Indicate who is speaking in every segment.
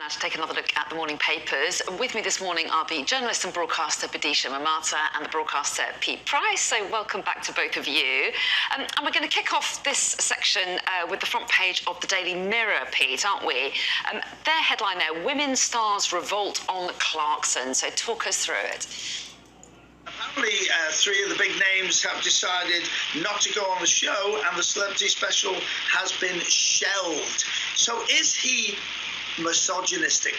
Speaker 1: to take another look at the morning papers. With me this morning are the journalist and broadcaster Bidisha Mamata and the broadcaster Pete Price. So welcome back to both of you. And we're going to kick off this section with the front page of the Daily Mirror, Pete, aren't we? Their headline there, Women Stars Revolt on Clarkson. So talk us through it.
Speaker 2: Apparently, three of the big names have decided not to go on the show, and the celebrity special has been shelved. So is he misogynistic?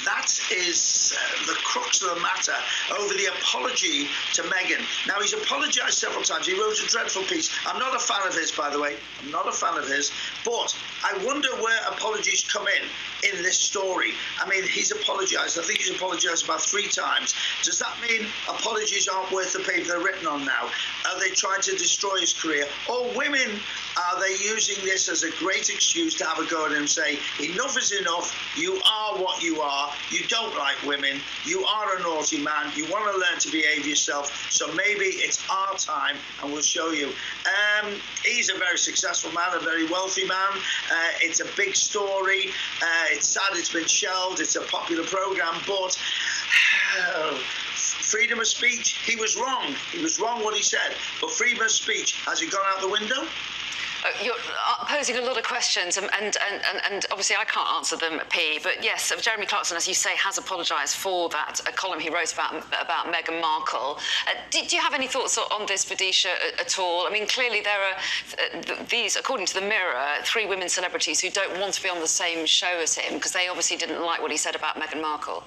Speaker 2: That is the crux of the matter over the apology to Meghan. Now, he's apologised several times. He wrote a dreadful piece. I'm not a fan of his, by the way. I'm not a fan of his. But I wonder where apologies come in this story. I mean, he's apologised. I think he's apologised about 3 times. Does that mean apologies aren't worth the paper they're written on now? Are they trying to destroy his career? Or women, are they using this as a great excuse to have a go at him and say, enough is enough, you are what you are, you don't like women, you are a naughty man, you want to learn to behave yourself, so maybe it's our time and we'll show you. He's a very successful man, a very wealthy man. It's a big story. It's sad it's been shelved. It's a popular programme, but freedom of speech, he was wrong. He was wrong what he said, but freedom of speech, has it gone out the window?
Speaker 1: You're posing a lot of questions, and obviously I can't answer them, P. But yes, Jeremy Clarkson, as you say, has apologised for that column he wrote about Meghan Markle. Did you have any thoughts on this, Bidisha, at all? I mean, clearly there are these, according to the Mirror, 3 women celebrities who don't want to be on the same show as him because they obviously didn't like what he said about Meghan Markle.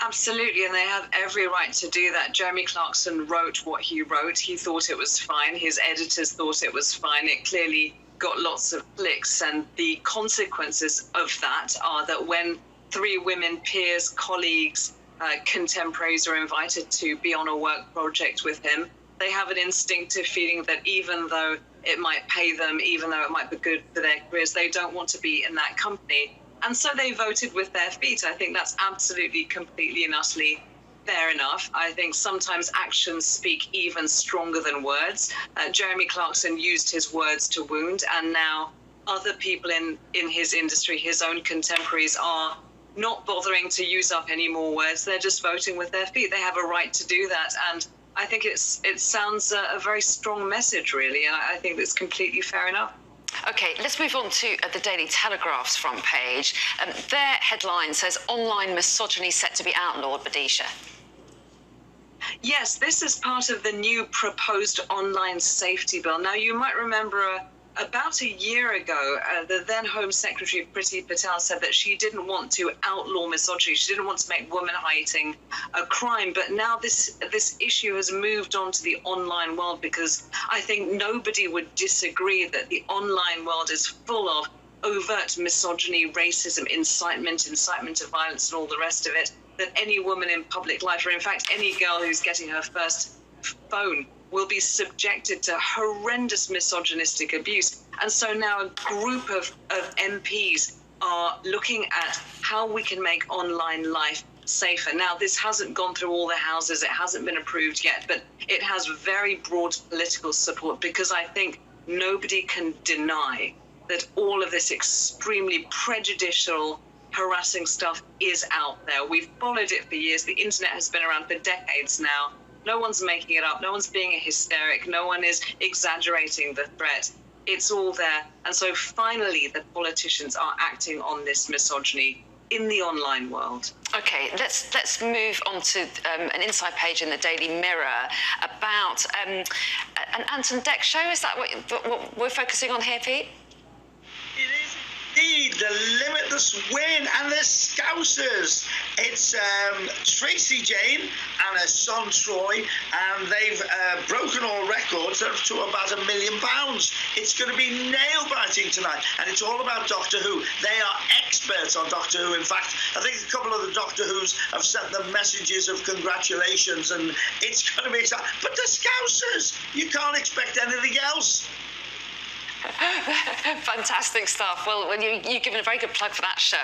Speaker 3: Absolutely, and they have every right to do that. Jeremy Clarkson wrote what he wrote. He thought it was fine. His editors thought it was fine. It clearly got lots of clicks, and the consequences of that are that when 3 women, peers, colleagues, contemporaries are invited to be on a work project with him, they have an instinctive feeling that even though it might pay them, even though it might be good for their careers, they don't want to be in that company. And so they voted with their feet. I think that's absolutely, completely and utterly fair enough. I think sometimes actions speak even stronger than words. Jeremy Clarkson used his words to wound, and now other people in his industry, his own contemporaries, are not bothering to use up any more words. They're just voting with their feet. They have a right to do that. And I think it sounds a very strong message, really. And I think that's completely fair enough.
Speaker 1: OK, let's move on to the Daily Telegraph's front page. Their headline says, online misogyny set to be outlawed, Bidisha.
Speaker 3: Yes, this is part of the new proposed online safety bill. Now, you might remember about a year ago, the then Home Secretary Priti Patel said that she didn't want to outlaw misogyny. She didn't want to make woman-hating a crime. But now this issue has moved on to the online world, because I think nobody would disagree that the online world is full of overt misogyny, racism, incitement to violence, and all the rest of it, that any woman in public life, or in fact any girl who's getting her first phone, will be subjected to horrendous misogynistic abuse. And so now a group of MPs are looking at how we can make online life safer. Now, this hasn't gone through all the houses, it hasn't been approved yet, but it has very broad political support, because I think nobody can deny that all of this extremely prejudicial, harassing stuff is out there. We've followed it for years. The internet has been around for decades now. No one's making it up. No one's being a hysteric. No one is exaggerating the threat. It's all there. And so finally, the politicians are acting on this misogyny in the online world.
Speaker 1: OK, let's move on to an inside page in the Daily Mirror about an Ant and Dec show. Is that what we're focusing on here, Pete?
Speaker 2: It is indeed the Limitless Win, and the Scousers. It's Tracy Jane and her son Troy, and they've broken all records up to about £1 million. It's going to be nail-biting tonight, and it's all about Doctor Who. They are experts on Doctor Who. In fact, I think a couple of the Doctor Who's have sent them messages of congratulations, and it's going to be exciting. But the Scousers, you can't expect anything else.
Speaker 1: Fantastic stuff. Well, you've given a very good plug for that show.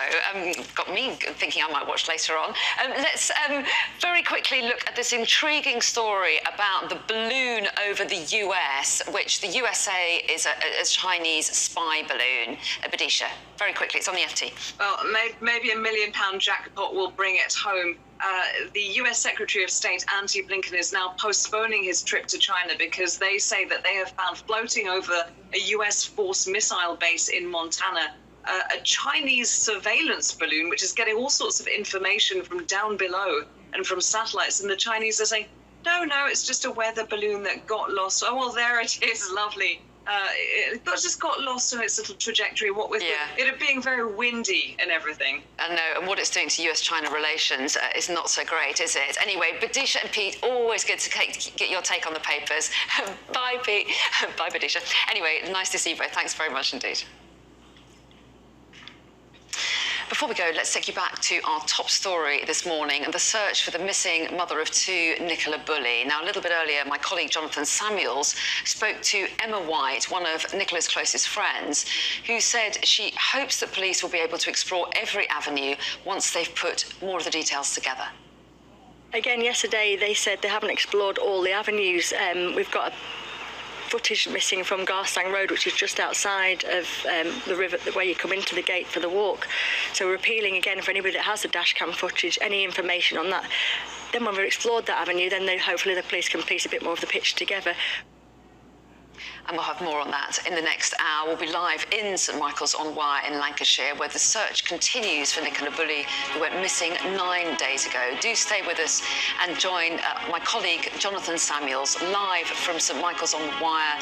Speaker 1: Got me thinking I might watch later on. Let's very quickly look at this intriguing story about the balloon over the US, which the USA is a Chinese spy balloon. Badisha, very quickly, it's on the FT.
Speaker 3: Well, maybe £1 million jackpot will bring it home. The US Secretary of State, Antony Blinken, is now postponing his trip to China because they say that they have found floating over a US force missile base in Montana a Chinese surveillance balloon, which is getting all sorts of information from down below and from satellites. And the Chinese are saying, no, it's just a weather balloon that got lost. Oh, well, there it is, lovely. It just got lost on its little trajectory, what with it being very windy and everything.
Speaker 1: I know, and what it's doing to US-China relations is not so great, is it? Anyway, Badisha and Pete, always good to get your take on the papers. Bye, Pete. Bye, Badisha. Anyway, nice to see you both. Thanks very much indeed. Before we go, let's take you back to our top story this morning and the search for the missing mother of two, Nicola Bulley. Now, a little bit earlier, my colleague Jonathan Samuels spoke to Emma White, one of Nicola's closest friends, who said she hopes that police will be able to explore every avenue once they've put more of the details together.
Speaker 4: Again, yesterday they said they haven't explored all the avenues. We've got footage missing from Garstang Road, which is just outside of the river where you come into the gate for the walk. So we're appealing again for anybody that has the dash cam footage, any information on that. Then when we've explored that avenue, then hopefully the police can piece a bit more of the picture together.
Speaker 1: And we'll have more on that in the next hour. We'll be live in St Michael's on Wye in Lancashire, where the search continues for Nicola Bulley, who went missing 9 days ago. Do stay with us and join my colleague Jonathan Samuels live from St Michael's on Wye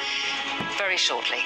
Speaker 1: very shortly.